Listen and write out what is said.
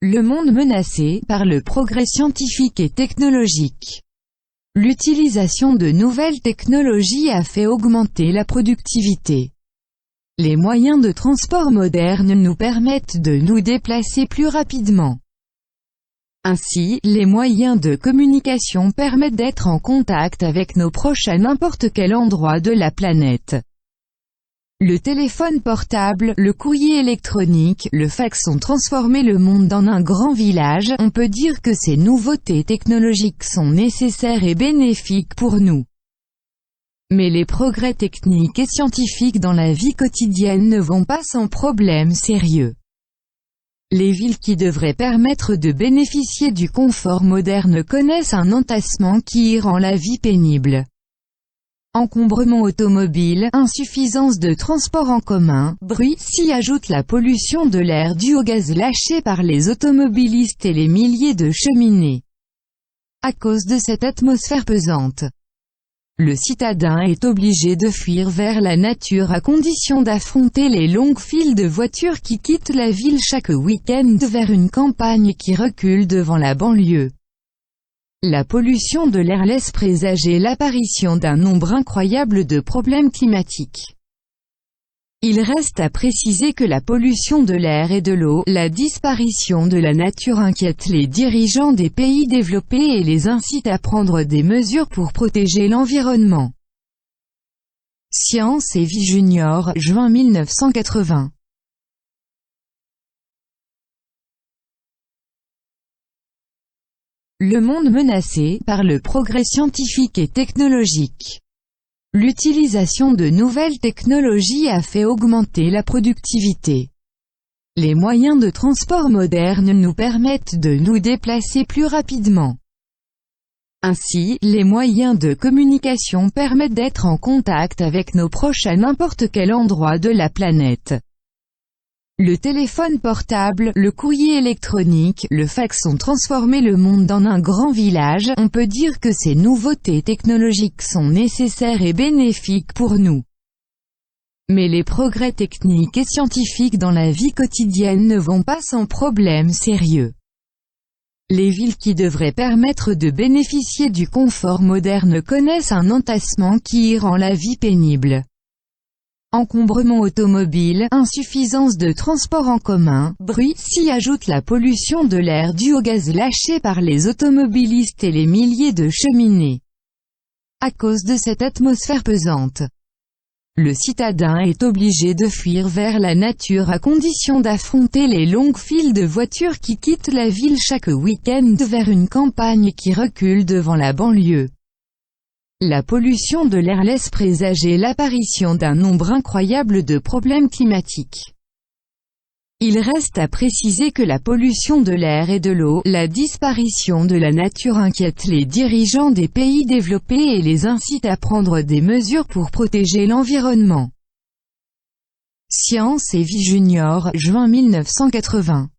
Le monde menacé par le progrès scientifique et technologique. L'utilisation de nouvelles technologies a fait augmenter la productivité. Les moyens de transport modernes nous permettent de nous déplacer plus rapidement. Ainsi, les moyens de communication permettent d'être en contact avec nos proches à n'importe quel endroit de la planète. Le téléphone portable, le courrier électronique, le fax ont transformé le monde en un grand village. On peut dire que ces nouveautés technologiques sont nécessaires et bénéfiques pour nous. Mais les progrès techniques et scientifiques dans la vie quotidienne ne vont pas sans problème sérieux. Les villes qui devraient permettre de bénéficier du confort moderne connaissent un entassement qui y rend la vie pénible. Encombrement automobile, insuffisance de transport en commun, bruit, s'y ajoute la pollution de l'air due au gaz lâché par les automobilistes et les milliers de cheminées. À cause de cette atmosphère pesante, le citadin est obligé de fuir vers la nature à condition d'affronter les longues files de voitures qui quittent la ville chaque week-end vers une campagne qui recule devant la banlieue. La pollution de l'air laisse présager l'apparition d'un nombre incroyable de problèmes climatiques. Il reste à préciser que la pollution de l'air et de l'eau, la disparition de la nature inquiète les dirigeants des pays développés et les incite à prendre des mesures pour protéger l'environnement. Science et Vie Junior, juin 1980. Le monde menacé par le progrès scientifique et technologique. L'utilisation de nouvelles technologies a fait augmenter la productivité. Les moyens de transport modernes nous permettent de nous déplacer plus rapidement. Ainsi, les moyens de communication permettent d'être en contact avec nos proches à n'importe quel endroit de la planète. Le téléphone portable, le courrier électronique, le fax ont transformé le monde en un grand village. On peut dire que ces nouveautés technologiques sont nécessaires et bénéfiques pour nous. Mais les progrès techniques et scientifiques dans la vie quotidienne ne vont pas sans problème sérieux. Les villes qui devraient permettre de bénéficier du confort moderne connaissent un entassement qui y rend la vie pénible. Encombrement automobile, insuffisance de transport en commun, bruit, s'y ajoute la pollution de l'air due au gaz lâché par les automobilistes et les milliers de cheminées. À cause de cette atmosphère pesante, le citadin est obligé de fuir vers la nature à condition d'affronter les longues files de voitures qui quittent la ville chaque week-end vers une campagne qui recule devant la banlieue. La pollution de l'air laisse présager l'apparition d'un nombre incroyable de problèmes climatiques. Il reste à préciser que la pollution de l'air et de l'eau, la disparition de la nature inquiète les dirigeants des pays développés et les incite à prendre des mesures pour protéger l'environnement. Science et Vie Junior, juin 1980.